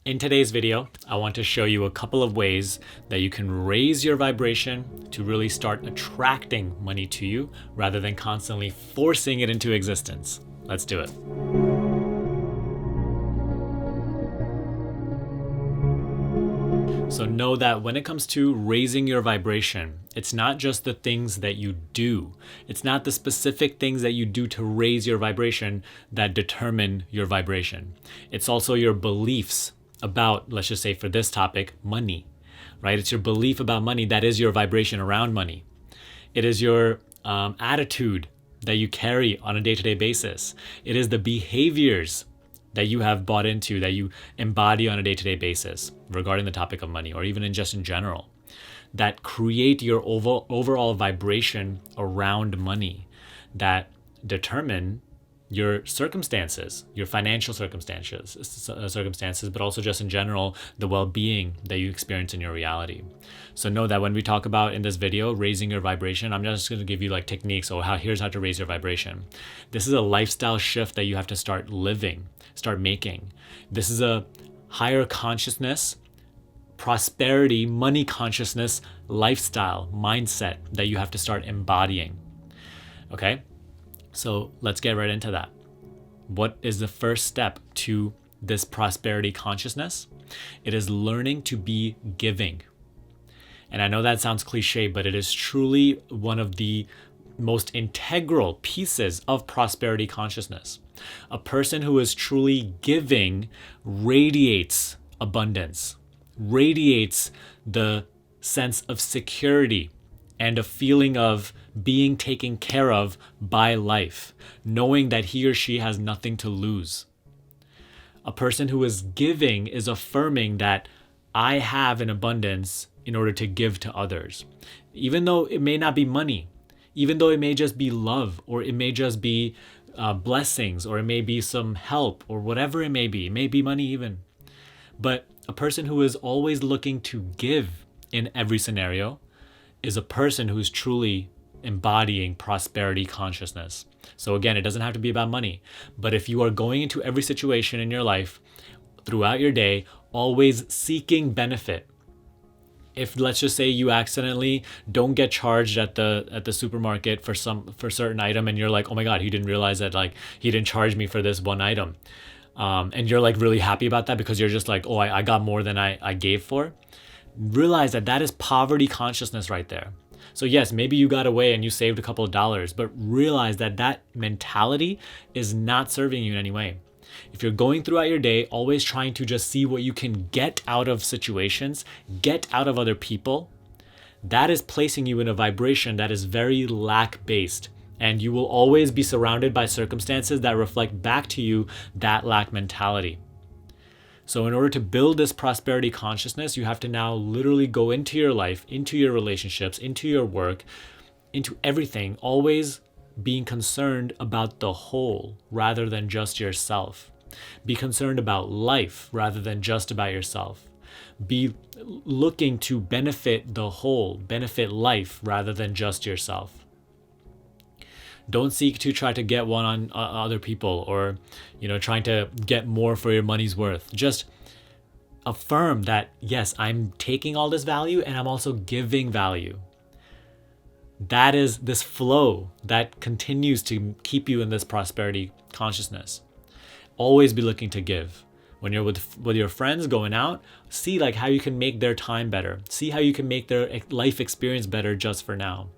In today's video, I want to show you a couple of ways that you can raise your vibration to really start attracting money to you rather than constantly forcing it into existence. Let's do it. So know that when it comes to raising your vibration, it's not just the things that you do. It's not the specific things that you do to raise your vibration that determine your vibration. It's also your beliefs about, let's just say for this topic, money, right? It's your belief about money that is your vibration around money. It is your attitude that you carry on a day-to-day basis. It is the behaviors that you have bought into, that you embody on a day-to-day basis regarding the topic of money, or even in general, that create your overall vibration around money, that determine your circumstances, your financial circumstances, but also just in general, the well-being that you experience in your reality. So know that when we talk about in this video, raising your vibration, I'm just going to give you like techniques or here's how to raise your vibration. This is a lifestyle shift that you have to start living, start making. This is a higher consciousness, prosperity, money consciousness, lifestyle, mindset that you have to start embodying. Okay? So let's get right into that. What is the first step to this prosperity consciousness? It is learning to be giving. And I know that sounds cliche, but it is truly one of the most integral pieces of prosperity consciousness. A person who is truly giving radiates abundance, radiates the sense of security and a feeling of being taken care of by life, knowing that he or she has nothing to lose. A person who is giving is affirming that I have an abundance in order to give to others. Even though it may not be money, even though it may just be love, or it may just be blessings, or it may be some help, or whatever it may be money even. But a person who is always looking to give in every scenario is a person who's truly embodying prosperity consciousness. So again, it doesn't have to be about money, but if you are going into every situation in your life throughout your day, always seeking benefit. If let's just say you accidentally don't get charged at the supermarket for certain item, and you're like, oh my God, he didn't realize that like he didn't charge me for this one item. And you're like really happy about that because you're just like, oh, I got more than I gave for. Realize that is poverty consciousness right there. So yes, maybe you got away and you saved a couple of dollars, but realize that mentality is not serving you in any way. If you're going throughout your day, always trying to just see what you can get out of situations, get out of other people, that is placing you in a vibration that is very lack-based. And you will always be surrounded by circumstances that reflect back to you that lack mentality. So in order to build this prosperity consciousness, you have to now literally go into your life, into your relationships, into your work, into everything, always being concerned about the whole rather than just yourself. Be concerned about life rather than just about yourself. Be looking to benefit the whole, benefit life rather than just yourself. Don't seek to try to get one on other people, or trying to get more for your money's worth. Just affirm that, yes, I'm taking all this value and I'm also giving value. That is this flow that continues to keep you in this prosperity consciousness. Always be looking to give. When you're with your friends going out, see like how you can make their time better. See how you can make their life experience better just for now.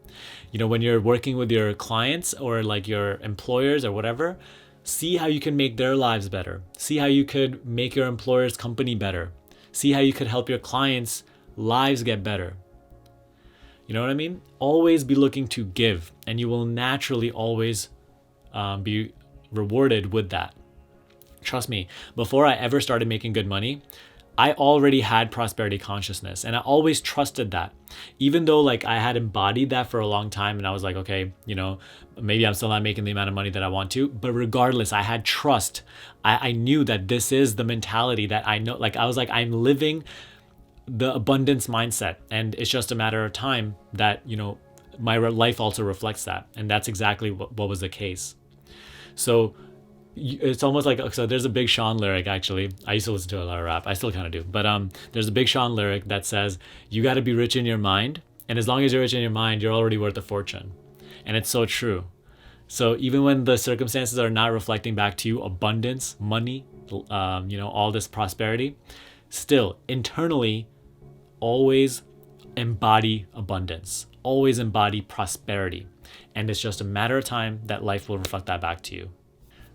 When you're working with your clients or like your employers or whatever, see how you can make their lives better. See how you could make your employer's company better. See how you could help your clients' lives get better. You know what I mean? Always be looking to give, and you will naturally always be rewarded with that. Trust me, before I ever started making good money, I already had prosperity consciousness, and I always trusted that. Even though like I had embodied that for a long time, and I was like, okay, maybe I'm still not making the amount of money that I want to, but regardless, I had trust. I knew that this is the mentality that I know. Like I was like, I'm living the abundance mindset, and it's just a matter of time that my life also reflects that, and that's exactly what was the case. So it's almost like, so there's a Big Sean lyric, actually. I used to listen to a lot of rap. I still kind of do. But there's a Big Sean lyric that says, you got to be rich in your mind. And as long as you're rich in your mind, you're already worth a fortune. And it's so true. So even when the circumstances are not reflecting back to you abundance, money, all this prosperity, still internally, always embody abundance, always embody prosperity. And it's just a matter of time that life will reflect that back to you.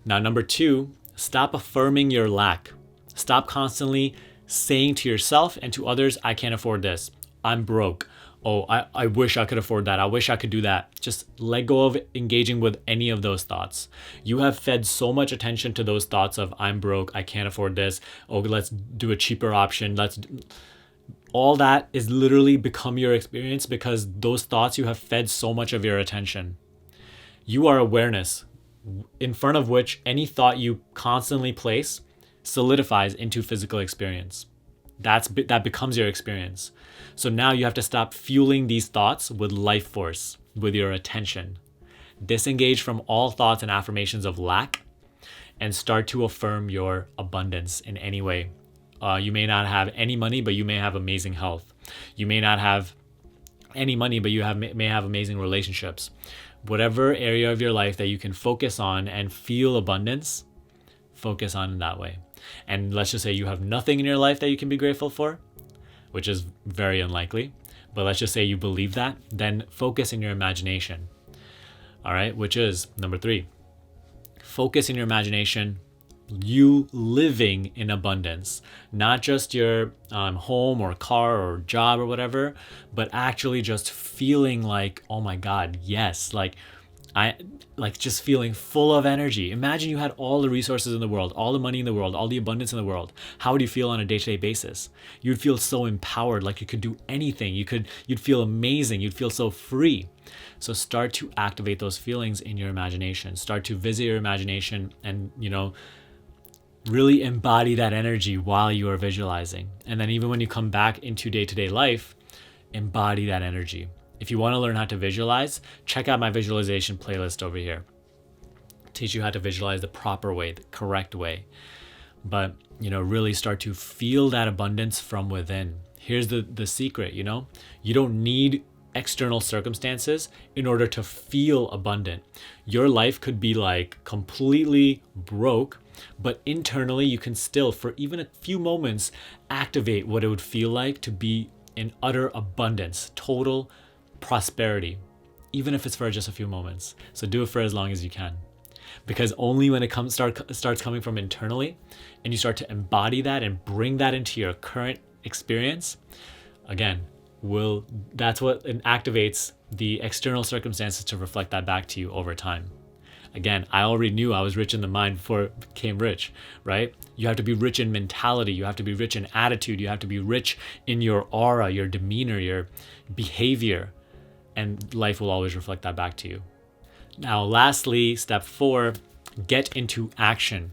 Now, number 2, stop affirming your lack. Stop constantly saying to yourself and to others, I can't afford this. I'm broke. Oh, I wish I could afford that. I wish I could do that. Just let go of engaging with any of those thoughts. You have fed so much attention to those thoughts of I'm broke, I can't afford this. Oh, let's do a cheaper option. All that is literally become your experience because those thoughts, you have fed so much of your attention. You are awareness, in front of which any thought you constantly place solidifies into physical experience. That becomes your experience. So now you have to stop fueling these thoughts with life force, with your attention. Disengage from all thoughts and affirmations of lack and start to affirm your abundance in any way. You may not have any money, but you may have amazing health. You may not have any money, but you may have amazing relationships. Whatever area of your life that you can focus on and feel abundance, focus on in that way. And let's just say you have nothing in your life that you can be grateful for, which is very unlikely, but let's just say you believe that, then focus in your imagination. All right, which is number 3. Focus in your imagination, you living in abundance, not just your home or car or job or whatever, but actually just feeling like, oh my God, yes, just feeling full of energy. Imagine you had all the resources in the world, all the money in the world, all the abundance in the world. How would you feel on a day-to-day basis? You'd feel so empowered, like you could do anything. You'd feel amazing. You'd feel so free. So start to activate those feelings in your imagination. Start to visit your imagination and, really embody that energy while you are visualizing. And then even when you come back into day-to-day life, embody that energy. If you want to learn how to visualize, check out my visualization playlist over here. Teach you how to visualize the proper way, the correct way. But, really start to feel that abundance from within. Here's the secret, you don't need external circumstances in order to feel abundant. Your life could be like completely broke, but internally you can still, for even a few moments, activate what it would feel like to be in utter abundance, total prosperity, even if it's for just a few moments. So do it for as long as you can, because only when it starts coming from internally and you start to embody that and bring that into your current experience, again, that's what activates the external circumstances to reflect that back to you over time. Again, I already knew I was rich in the mind before it became rich, right? You have to be rich in mentality. You have to be rich in attitude. You have to be rich in your aura, your demeanor, your behavior, and life will always reflect that back to you. Now, lastly, step 4, get into action.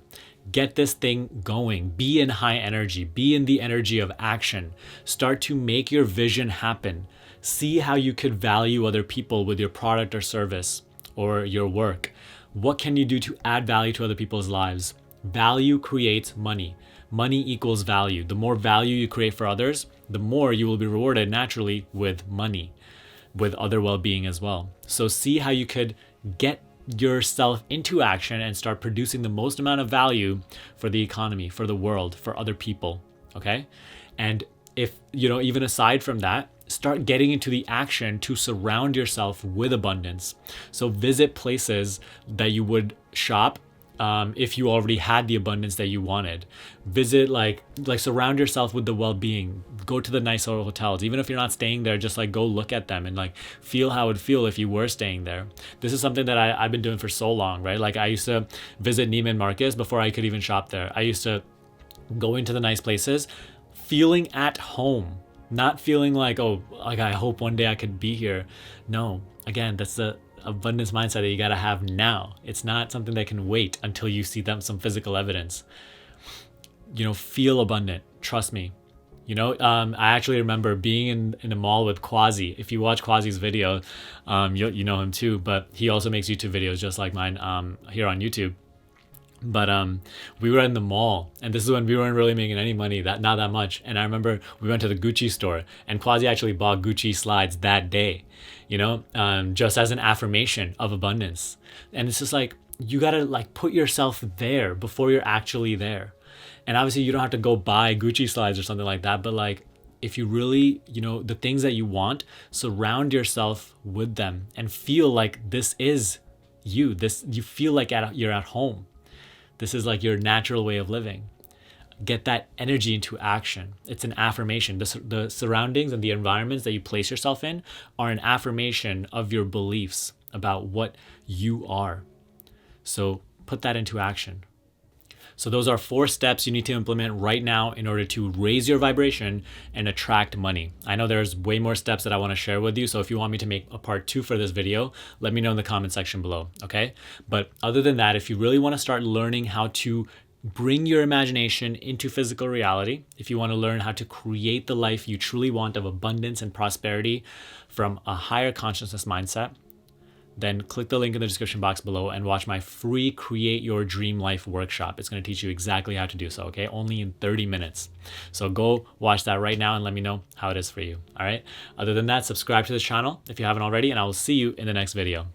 Get this thing going. Be in high energy. Be in the energy of action. Start to make your vision happen. See how you could value other people with your product or service or your work. What can you do to add value to other people's lives? Value creates money. Money equals value. The more value you create for others, the more you will be rewarded naturally with money, with other well-being as well. So see how you could get yourself into action and start producing the most amount of value for the economy, for the world, for other people. Okay? And if, even aside from that, start getting into the action to surround yourself with abundance. So visit places that you would shop if you already had the abundance that you wanted. Visit, like surround yourself with the well-being. Go to the nice hotels. Even if you're not staying there, just go look at them and feel how it would feel if you were staying there. This is something that I've been doing for so long, right? I used to visit Neiman Marcus before I could even shop there. I used to go into the nice places, feeling at home. Not feeling I hope one day I could be here. No, again, that's the abundance mindset that you got to have now. It's not something that can wait until you see some physical evidence. Feel abundant. Trust me. I actually remember being in a mall with Quasi. If you watch Quasi's video, you know him too, but he also makes YouTube videos just like mine here on YouTube. But we were in the mall, and this is when we weren't really making any money, not that much. And I remember we went to the Gucci store, and Quasi actually bought Gucci slides that day, just as an affirmation of abundance. And it's just like, you gotta like put yourself there before you're actually there. And obviously you don't have to go buy Gucci slides or something like that, but like, if you really, the things that you want, surround yourself with them and feel like this is you. You feel like you're at home. This is like your natural way of living. Get that energy into action. It's an affirmation. The surroundings and the environments that you place yourself in are an affirmation of your beliefs about what you are. So put that into action. So those are 4 steps you need to implement right now in order to raise your vibration and attract money. I know there's way more steps that I want to share with you. So if you want me to make a part 2 for this video, let me know in the comment section below. Okay. But other than that, if you really want to start learning how to bring your imagination into physical reality, if you want to learn how to create the life you truly want of abundance and prosperity from a higher consciousness mindset, then click the link in the description box below and watch my free Create Your Dream Life workshop. It's going to teach you exactly how to do so, okay? Only in 30 minutes. So go watch that right now and let me know how it is for you, all right? Other than that, subscribe to this channel if you haven't already, and I will see you in the next video.